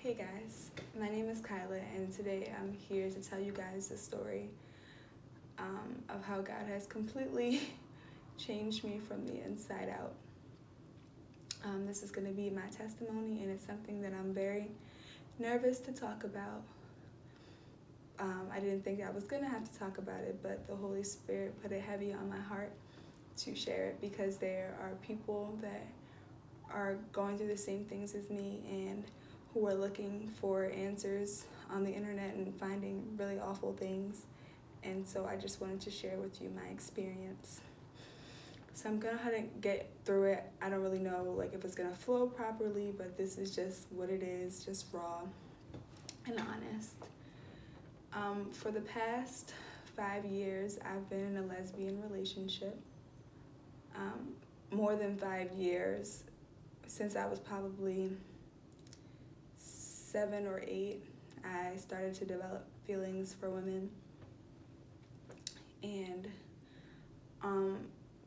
Hey guys, my name is Kyla, and today I'm here to tell you guys the story of how God has completely changed me from the inside out. This is going to be my testimony, and it's something that I'm very nervous to talk about. I didn't think I was going to have to talk about it, but the Holy Spirit put it heavy on my heart to share it because there are people that are going through the same things as me and who are looking for answers on the internet and finding really awful things. And so I just wanted to share with you my experience. So I'm gonna have to get through it. I don't really know if it's gonna flow properly, but this is just what it is, just raw and honest. For the past 5 years, I've been in a lesbian relationship. More than 5 years, since I was probably 7 or 8, I started to develop feelings for women. And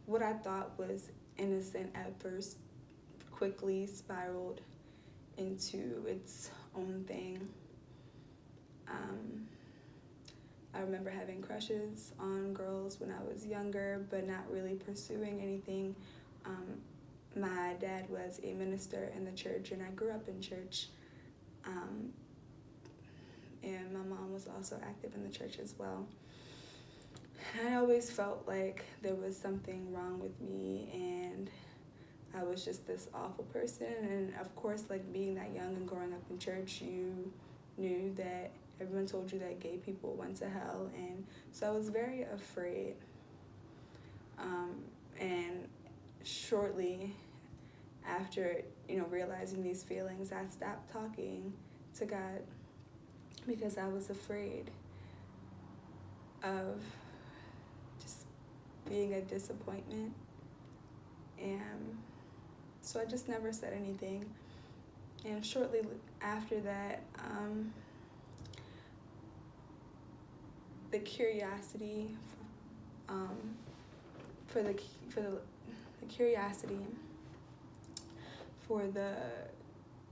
what I thought was innocent at first quickly spiraled into its own thing. I remember having crushes on girls when I was younger, but not really pursuing anything. My dad was a minister in the church, and I grew up in church. And my mom was also active in the church as well. And I always felt like there was something wrong with me, and I was just this awful person. And of course, being that young and growing up in church, you knew that everyone told you that gay people went to hell, and so I was very afraid. And shortly after, realizing these feelings, I stopped talking to God because I was afraid of just being a disappointment. And so I just never said anything. And shortly after that, the curiosity for the curiosity for the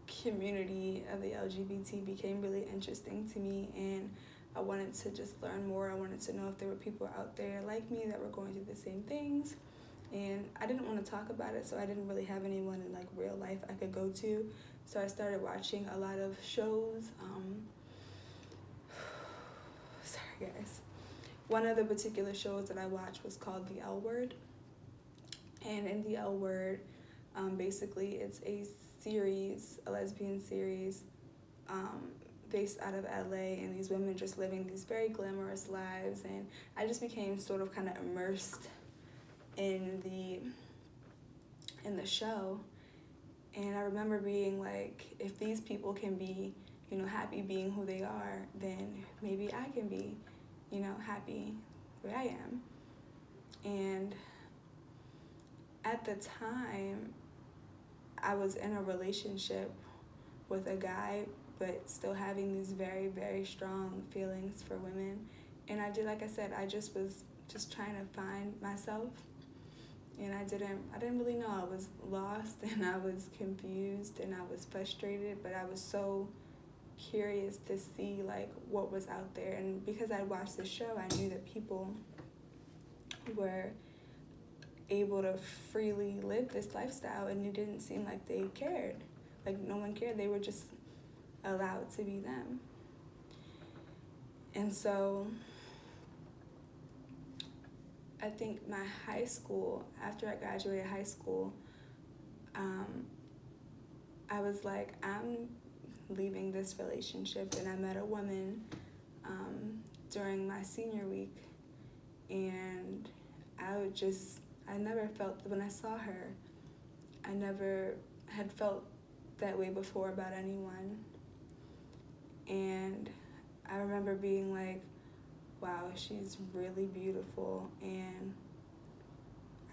community of the LGBT became really interesting to me, and I wanted to just learn more. I wanted to know if there were people out there like me that were going through the same things, and I didn't want to talk about it, so I didn't really have anyone in real life I could go to. So I started watching a lot of shows. Sorry guys. One of the particular shows that I watched was called The L Word. And in The L Word, basically it's a lesbian series, based out of LA, and these women just living these very glamorous lives. And I just became sort of kind of immersed in the show. And I remember being like, if these people can be, happy being who they are, then maybe I can be, happy where I am. And at the time, I was in a relationship with a guy, but still having these very, very strong feelings for women. And like I said, I just was just trying to find myself. And I didn't really know. I was lost, and I was confused, and I was frustrated, but I was so curious to see what was out there. And because I watched the show, I knew that people were able to freely live this lifestyle, and it didn't seem like they cared. No one cared. They were just allowed to be them. And so I think my high school, after I graduated high school, I was like, I'm leaving this relationship. And I met a woman during my senior week, and I never felt, when I saw her, I never had felt that way before about anyone. And I remember being like, wow, she's really beautiful, and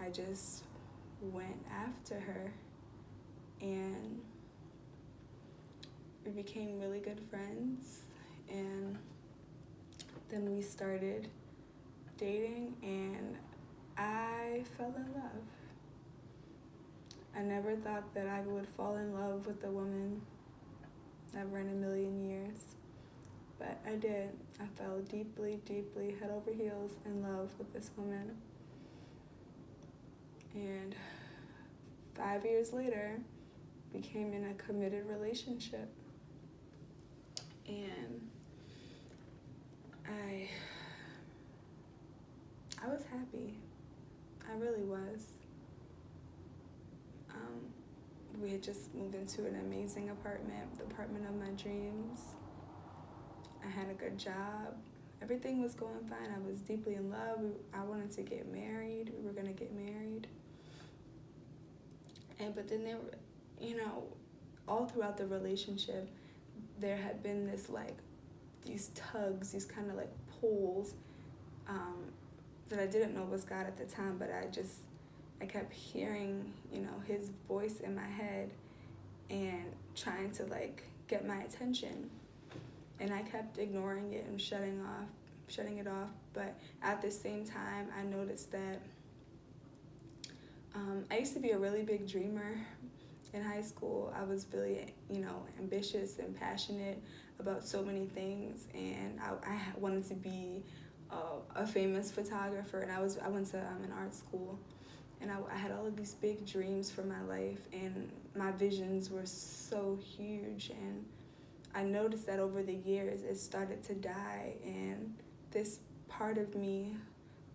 I just went after her, and we became really good friends, and then we started dating, and I fell in love. I never thought that I would fall in love with a woman never in a million years. But I did. I fell deeply, deeply, head over heels in love with this woman. And 5 years later, became in a committed relationship. And I was happy. I really was. We had just moved into an amazing apartment, the apartment of my dreams. I had a good job. Everything was going fine. I was deeply in love. I wanted to get married. We were going to get married. But then there were, all throughout the relationship, there had been this, these tugs, these kind of, pulls that I didn't know was God at the time, but I kept hearing, his voice in my head and trying to, get my attention. And I kept ignoring it and shutting it off. But at the same time, I noticed that I used to be a really big dreamer in high school. I was really, ambitious and passionate about so many things. And I wanted to be a famous photographer. And I went to an art school. And I had all of these big dreams for my life, and my visions were so huge. And I noticed that over the years, it started to die, and this part of me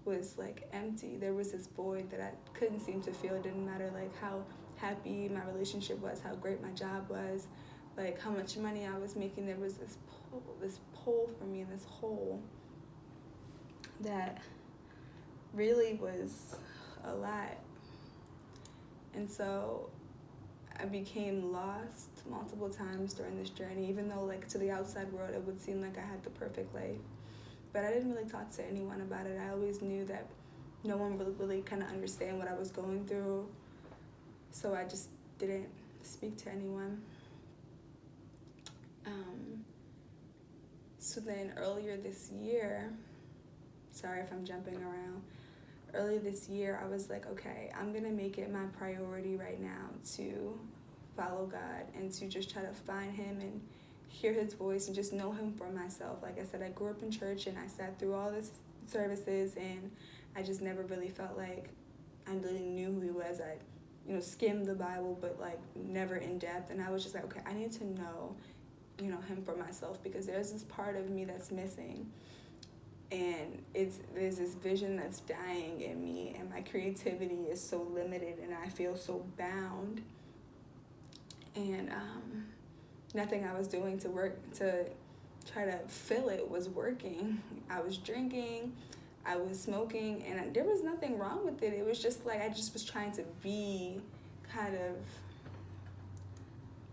was empty. There was this void that I couldn't seem to fill. It didn't matter how happy my relationship was, how great my job was, how much money I was making. There was this pull for me, this hole that really was a lot. And so I became lost multiple times during this journey, even though to the outside world it would seem like I had the perfect life. But I didn't really talk to anyone about it. I always knew that no one would really kind of understand what I was going through. So I just didn't speak to anyone. So then earlier this year, sorry if I'm jumping around, earlier this year, I was okay, I'm going to make it my priority right now to follow God and to just try to find him and hear his voice and just know him for myself. Like I said, I grew up in church and I sat through all the services, and I just never really felt like I really knew who he was. I, skimmed the Bible, but never in depth. And I was just okay, I need to know, him for myself, because there's this part of me that's missing. And there's this vision that's dying in me, and my creativity is so limited, and I feel so bound. And nothing I was doing to try to fill it was working. I was drinking, I was smoking, and there was nothing wrong with it. It was just I just was trying to be kind of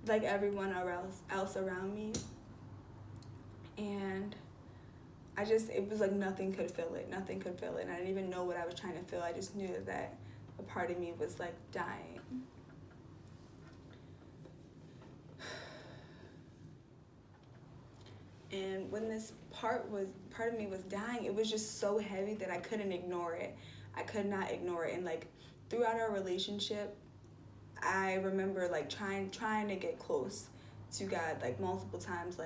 like everyone else around me. And it was nothing could fill it. And I didn't even know what I was trying to fill. I just knew that a part of me was dying. And when this part of me was dying, it was just so heavy that I couldn't ignore it. I could not ignore it. And throughout our relationship, I remember trying to get close to God multiple times,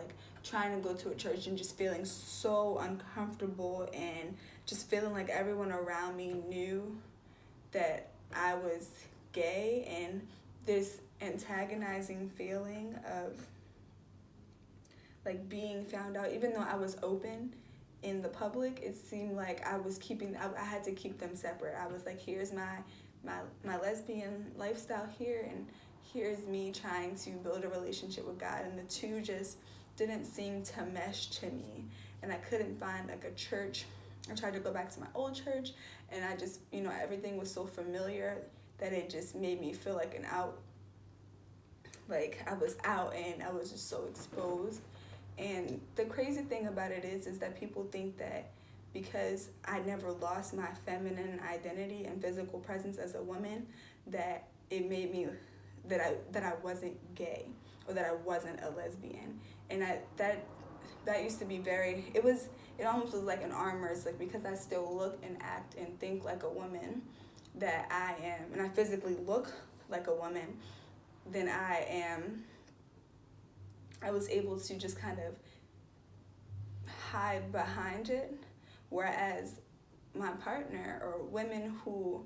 trying to go to a church and just feeling so uncomfortable, and just feeling like everyone around me knew that I was gay, and this antagonizing feeling of being found out. Even though I was open in the public, it seemed like I had to keep them separate. I was here's my lesbian lifestyle here, and here's me trying to build a relationship with God, and the two just didn't seem to mesh to me. And I couldn't find a church. I tried to go back to my old church, and I just, everything was so familiar that it just made me feel like an out. I was out, and I was just so exposed. And the crazy thing about it is that people think that because I never lost my feminine identity and physical presence as a woman, that it made me that I wasn't gay, or that I wasn't a lesbian. And that used to be it almost was like an armor. It's because I still look and act and think like a woman, that I am, and I physically look like a woman, then I am I was able to just kind of hide behind it, whereas my partner, or women who,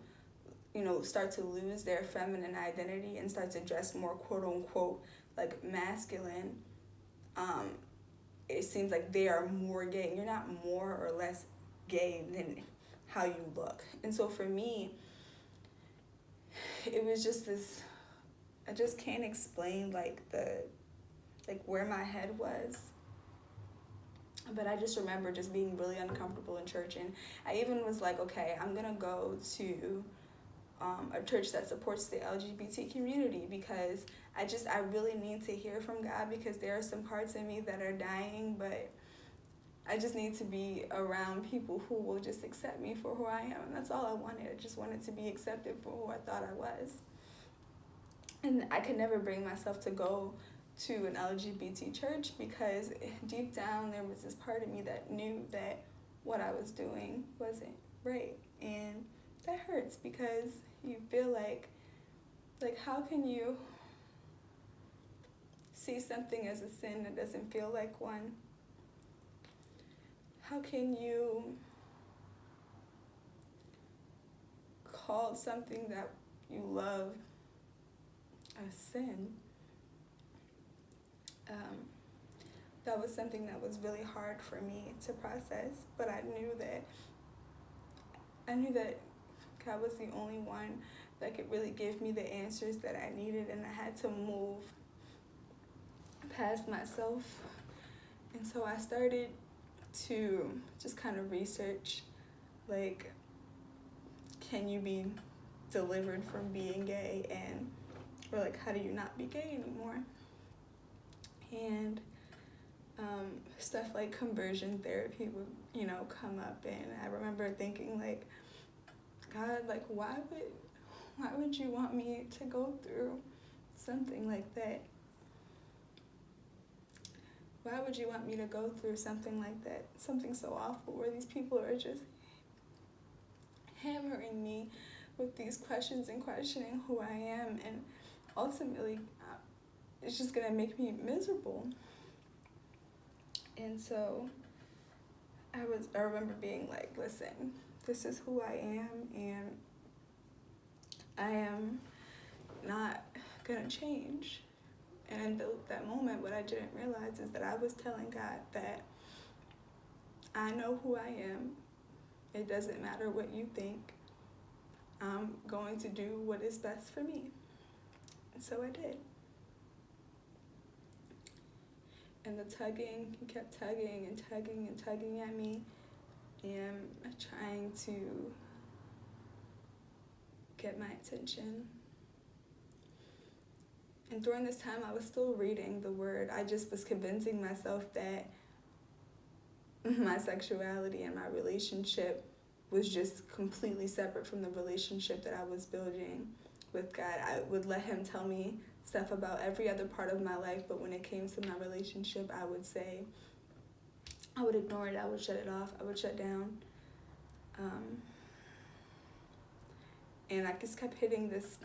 start to lose their feminine identity and start to dress more quote unquote like masculine, it seems like they are more gay. And you're not more or less gay than how you look. And so for me, it was just this, I just can't explain where my head was. But I just remember just being really uncomfortable in church. And I even was like, okay, I'm going to go to a church that supports the LGBT community, because I really need to hear from God, because there are some parts of me that are dying, but I just need to be around people who will just accept me for who I am. And that's all I wanted. I just wanted to be accepted for who I thought I was. And I could never bring myself to go to an LGBT church, because deep down there was this part of me that knew that what I was doing wasn't right. And that hurts, because you feel like how can you see something as a sin that doesn't feel like one? How can you call something that you love a sin? That was something that was really hard for me to process, but I knew that God was the only one that could really give me the answers that I needed, and I had to move past myself. And so I started to just kind of research, can you be delivered from being gay, or how do you not be gay anymore? And stuff like conversion therapy would, come up, and I remember thinking God, why would you want me to go through something like that? Why would you want me to go through something like that? Something so awful, where these people are just hammering me with these questions and questioning who I am, and ultimately it's just gonna make me miserable. And so I remember being like, listen, this is who I am, and I am not gonna change. And in that moment, what I didn't realize is that I was telling God that I know who I am. It doesn't matter what you think. I'm going to do what is best for me. And so I did. And the tugging, he kept tugging and tugging and tugging at me, and trying to get my attention. And during this time, I was still reading the Word. I just was convincing myself that my sexuality and my relationship was just completely separate from the relationship that I was building with God. I would let him tell me stuff about every other part of my life, but when it came to my relationship, I would ignore it, I would shut it off, I would shut down. And I just kept hitting this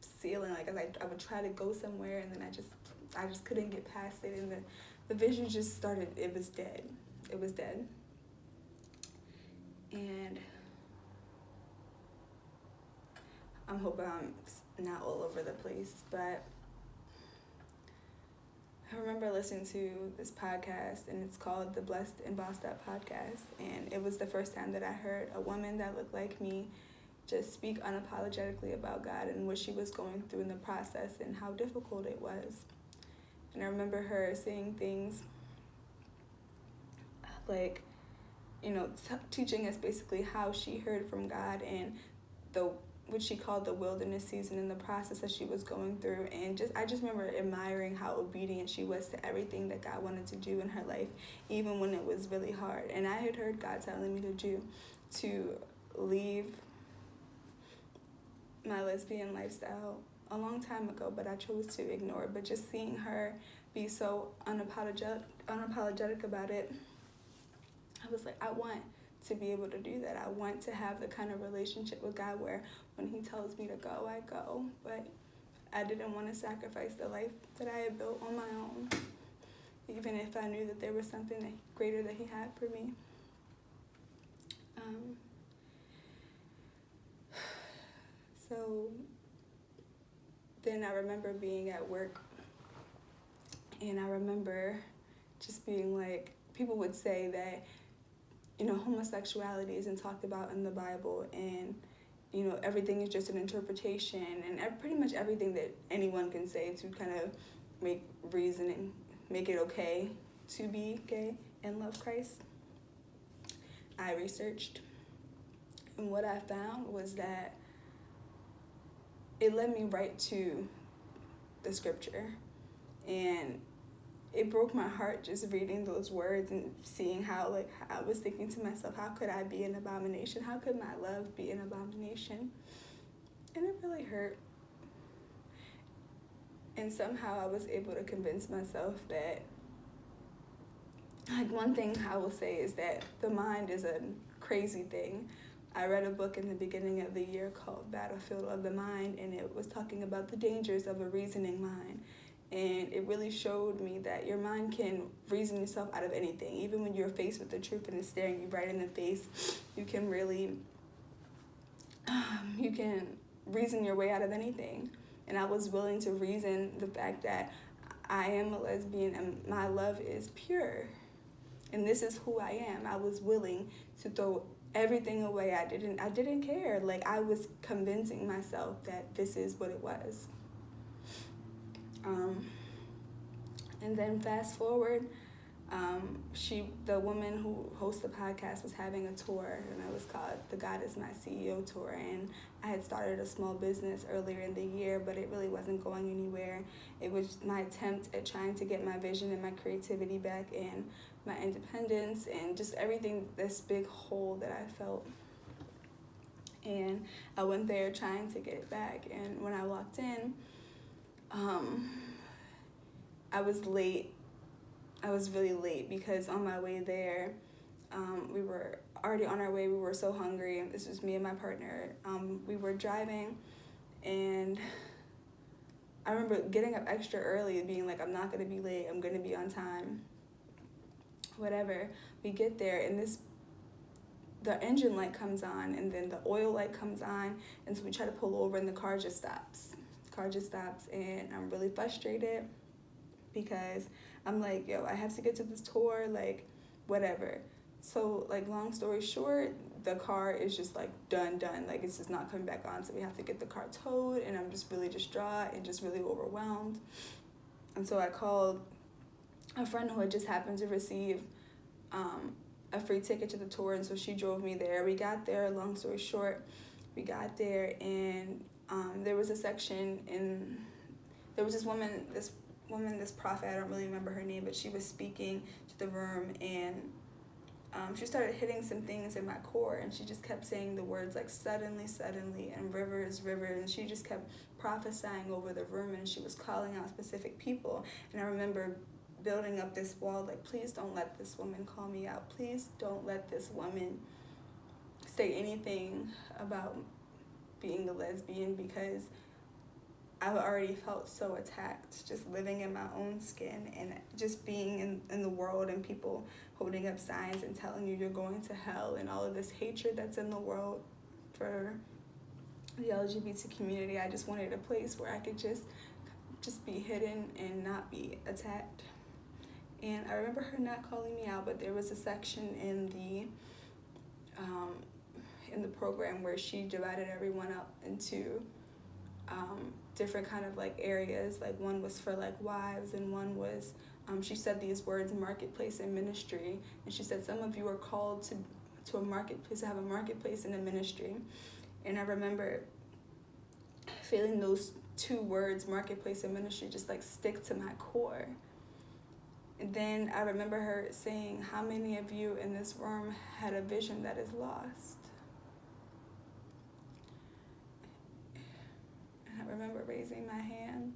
ceiling, I would try to go somewhere, and then I just couldn't get past it, and the vision just started, it was dead. And I'm hoping I'm not all over the place, but I remember listening to this podcast, and it's called the Blessed and Bossed Up podcast, and it was the first time that I heard a woman that looked like me just speak unapologetically about God and what she was going through in the process and how difficult it was. And I remember her saying things teaching us basically how she heard from God, and what she called the wilderness season and the process that she was going through. And I just remember admiring how obedient she was to everything that God wanted to do in her life, even when it was really hard. And I had heard God telling me to leave my lesbian lifestyle a long time ago, but I chose to ignore it. But just seeing her be so unapologetic about it, I was like, I want to be able to do that. I want to have the kind of relationship with God where when he tells me to go, I go. But I didn't want to sacrifice the life that I had built on my own. even if I knew that there was something greater that he had for me. So then I remember being at work, and I remember just being like, people would say that, homosexuality isn't talked about in the Bible, and, everything is just an interpretation, and pretty much everything that anyone can say to kind of make it okay to be gay and love Christ. I researched, and what I found was that it led me right to the scripture, and it broke my heart just reading those words and seeing how, I was thinking to myself, how could I be an abomination? How could my love be an abomination? And it really hurt. And somehow I was able to convince myself that, one thing I will say is that the mind is a crazy thing. I read a book in the beginning of the year called Battlefield of the Mind, and it was talking about the dangers of a reasoning mind. And it really showed me that your mind can reason yourself out of anything. Even when you're faced with the truth and it's staring you right in the face, you can really, you can reason your way out of anything. And I was willing to reason the fact that I am a lesbian and my love is pure. And this is who I am. I was willing to throw everything away. I didn't care. I was convincing myself that this is what it was. And then fast forward, the woman who hosts the podcast was having a tour, and it was called the God is My CEO tour. And I had started a small business earlier in the year, but it really wasn't going anywhere. It was my attempt at trying to get my vision and my creativity back, and my independence, and just everything, this big hole that I felt. And I went there trying to get it back, and when I walked in, I was late. I was really late because on my way there, we were already on our way. We were so hungry. This was me and my partner. We were driving, and I remember getting up extra early and being like, I'm not going to be late. I'm going to be on time. Whatever. We get there, and the engine light comes on, and then the oil light comes on, and so we try to pull over, and the car just stops. And I'm really frustrated because I'm like, yo, I have to get to this tour, whatever. So, long story short, the car is just, done. It's just not coming back on, so we have to get the car towed, and I'm just really distraught and just really overwhelmed. And so I called a friend who had just happened to receive a free ticket to the tour, and so she drove me there. We got there, long story short, we got there, and there was a section there was this prophet, I don't really remember her name, but she was speaking to the room, and she started hitting some things in my core, and she just kept saying the words suddenly, and rivers, and she just kept prophesying over the room, and she was calling out specific people. And I remember building up this wall, please don't let this woman call me out. Please don't let this woman say anything about being a lesbian, because I've already felt so attacked just living in my own skin and just being in the world, and people holding up signs and telling you you're going to hell, and all of this hatred that's in the world for the LGBT community. I just wanted a place where I could just be hidden and not be attacked. And I remember her not calling me out, but there was a section in the program where she divided everyone up into different kind of areas. One was for wives, and one was she said these words, marketplace and ministry, and she said some of you are called to a marketplace, to have a marketplace and a ministry. And I remember feeling those two words, marketplace and ministry, just stick to my core. And then I remember her saying, how many of you in this room had a vision that is lost? And I remember raising my hand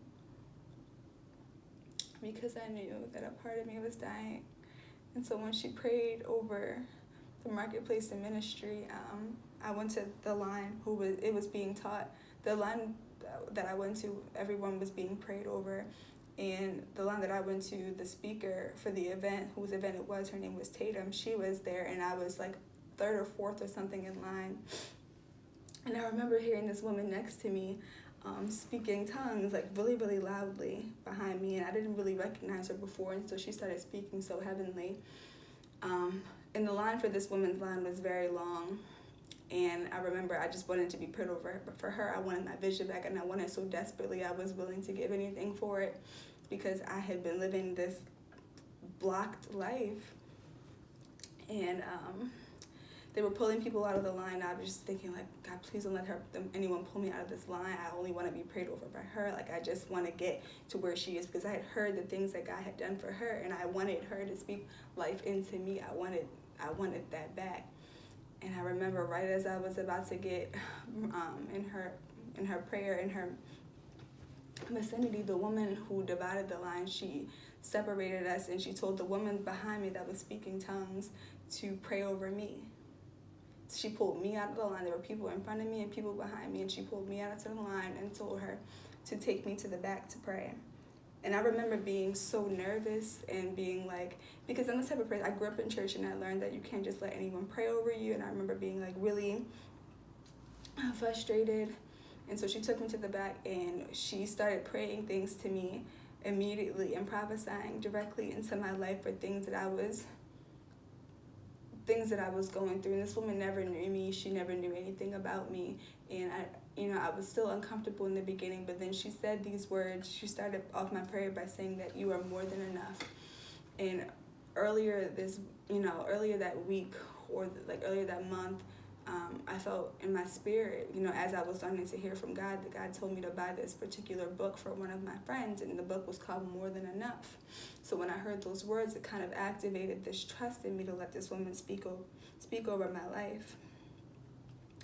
because I knew that a part of me was dying. And so when she prayed over the marketplace and ministry, I went to the line it was being taught. The line that I went to, everyone was being prayed over. And the line that I went to, the speaker for the event, whose event it was, her name was Tatum, she was there, and I was like third or fourth or something in line. And I remember hearing this woman next to me speaking tongues, like really, really loudly behind me, and I didn't really recognize her before, and so she started speaking so heavenly. And the line for this woman's line was very long, and I remember I just wanted to be prayed over, but for her, I wanted my vision back, and I wanted so desperately. I was willing to give anything for it, because I had been living this blocked life, and they were pulling people out of the line. I was just thinking, like, God, please don't let anyone pull me out of this line. I only want to be prayed over by her. Like, I just want to get to where she is, because I had heard the things that God had done for her, and I wanted her to speak life into me. I wanted that back. And I remember right as I was about to get in her prayer, in her vicinity, the woman who divided the line, she separated us, and she told the woman behind me that was speaking tongues to pray over me. She pulled me out of the line. There were people in front of me and people behind me, and she pulled me out of the line and told her to take me to the back to pray. And I remember being so nervous and being like, because I'm the type of person, I grew up in church, and I learned that you can't just let anyone pray over you. And I remember being like really frustrated. And so she took me to the back, and she started praying things to me immediately and prophesying directly into my life for things that I was going through. And this woman never knew me. She never knew anything about me. And I was still uncomfortable in the beginning, but then she said these words. She started off my prayer by saying that you are more than enough. And earlier that week, or like earlier that month, I felt in my spirit, as I was starting to hear from God, that God told me to buy this particular book for one of my friends, and the book was called More Than Enough. So when I heard those words, it kind of activated this trust in me to let this woman speak over my life.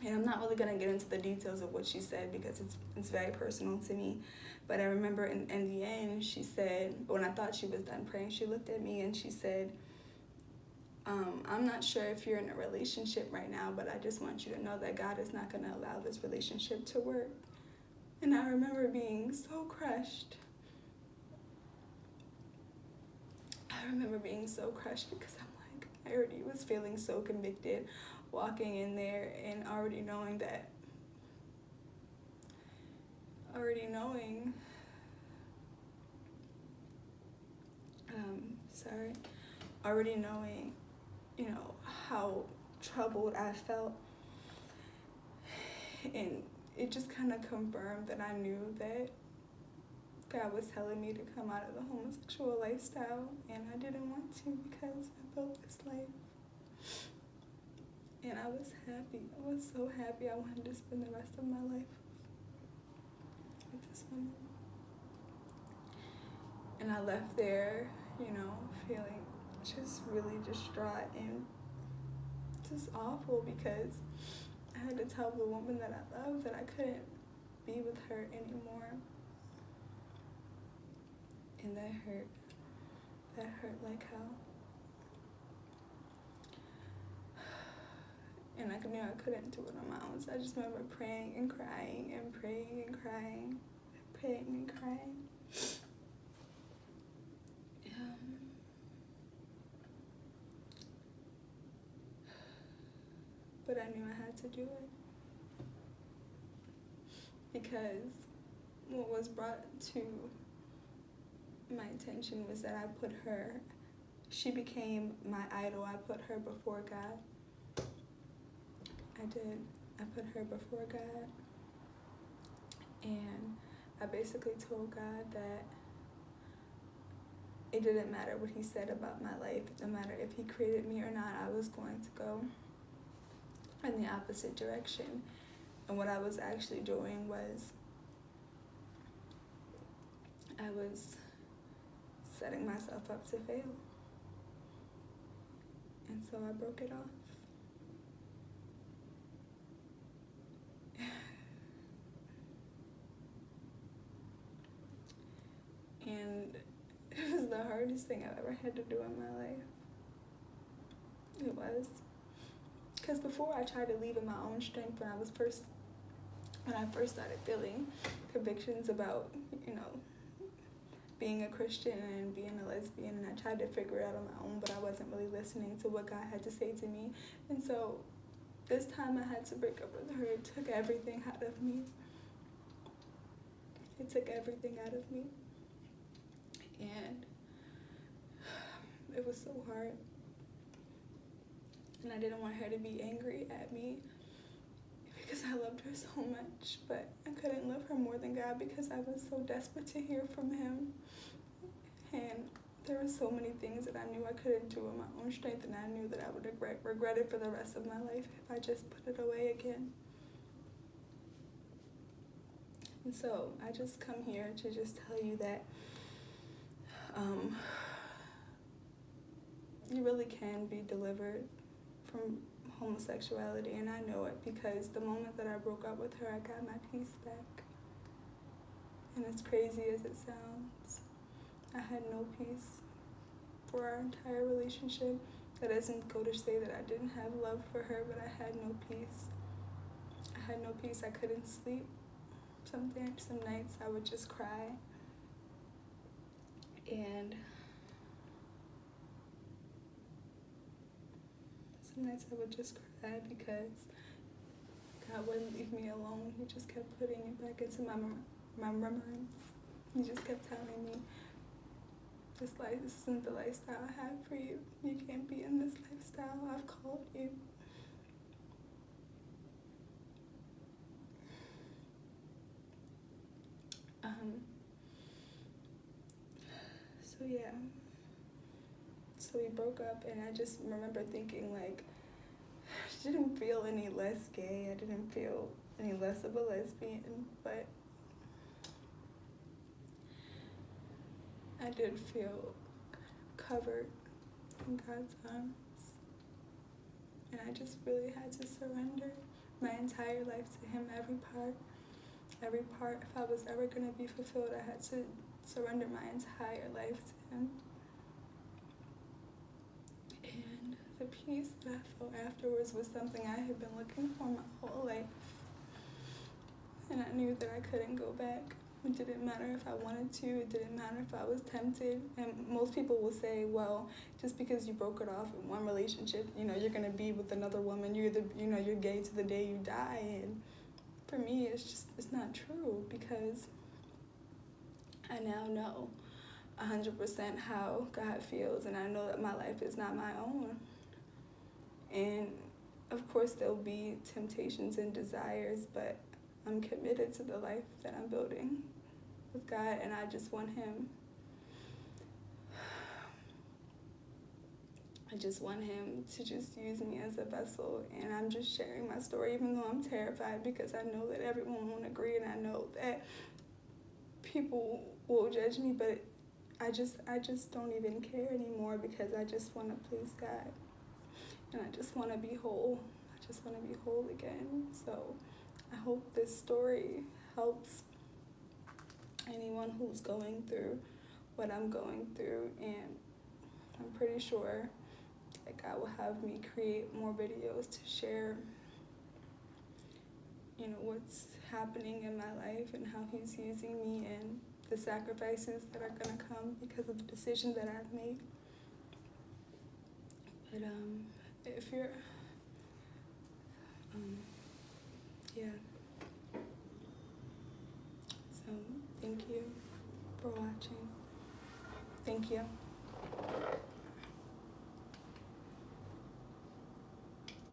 And I'm not really going to get into the details of what she said, because it's very personal to me. But I remember in the end, she said, when I thought she was done praying, she looked at me and she said, I'm not sure if you're in a relationship right now, but I just want you to know that God is not going to allow this relationship to work. And I remember being so crushed. Because I'm like, I already was feeling so convicted walking in there, and already knowing how troubled I felt. And it just kind of confirmed that I knew that God was telling me to come out of the homosexual lifestyle, and I didn't want to, because I felt this life. And I was happy. I was so happy. I wanted to spend the rest of my life with this woman. And I left there, feeling just really distraught and just awful, because I had to tell the woman that I loved that I couldn't be with her anymore. And that hurt. That hurt like hell. And I knew I couldn't do it on my own, so I just remember praying and crying and praying and crying, praying and crying. But I knew I had to do it, because what was brought to my attention was that she became my idol. I put her before God. I did. I put her before God. And I basically told God that it didn't matter what he said about my life. No matter if he created me or not, I was going to go in the opposite direction. And what I was actually doing was I was setting myself up to fail. And so I broke it off. And it was the hardest thing I've ever had to do in my life. It was. Because before, I tried to leave in my own strength when I first started feeling convictions about, being a Christian and being a lesbian, and I tried to figure it out on my own, but I wasn't really listening to what God had to say to me. And so this time I had to break up with her. It took everything out of me. It took everything out of me. And it was so hard. And I didn't want her to be angry at me because I loved her so much, but I couldn't love her more than God because I was so desperate to hear from him. And there were so many things that I knew I couldn't do in my own strength, and I knew that I would regret it for the rest of my life if I just put it away again. And so I just come here to just tell you that you really can be delivered from homosexuality, and I know it because the moment that I broke up with her, I got my peace back. And as crazy as it sounds, I had no peace for our entire relationship. That doesn't go to say that I didn't have love for her, but I had no peace. I had no peace. I couldn't sleep. Some nights I would just cry. And some nights I would just cry because God wouldn't leave me alone. He just kept putting it back into my remembrance. He just kept telling me, this isn't the lifestyle I have for you. You can't be in this lifestyle. I've called you. So yeah. So we broke up, and I just remember thinking, like, I didn't feel any less gay. I didn't feel any less of a lesbian, but I did feel covered in God's arms. And I just really had to surrender my entire life to him, every part. If I was ever going to be fulfilled, I had to surrender my entire life to him. And the peace that I felt afterwards was something I had been looking for my whole life. And I knew that I couldn't go back. It didn't matter if I wanted to. It didn't matter if I was tempted. And most people will say, well, just because you broke it off in one relationship, you're going to be with another woman. You're gay to the day you die. And for me, it's not true, because I now know 100% how God feels, and I know that my life is not my own. And of course there'll be temptations and desires, but I'm committed to the life that I'm building with God, and I just want him. I just want him to just use me as a vessel, and I'm just sharing my story, even though I'm terrified, because I know that everyone won't agree, and I know that people will judge me, but I just don't even care anymore, because I just want to please God, and I just want to be whole. I just want to be whole again. So I hope this story helps anyone who's going through what I'm going through, and I'm pretty sure that God will have me create more videos to share, what's happening in my life and how he's using me and the sacrifices that are going to come because of the decision that I've made. But if you're, yeah. So thank you for watching. Thank you.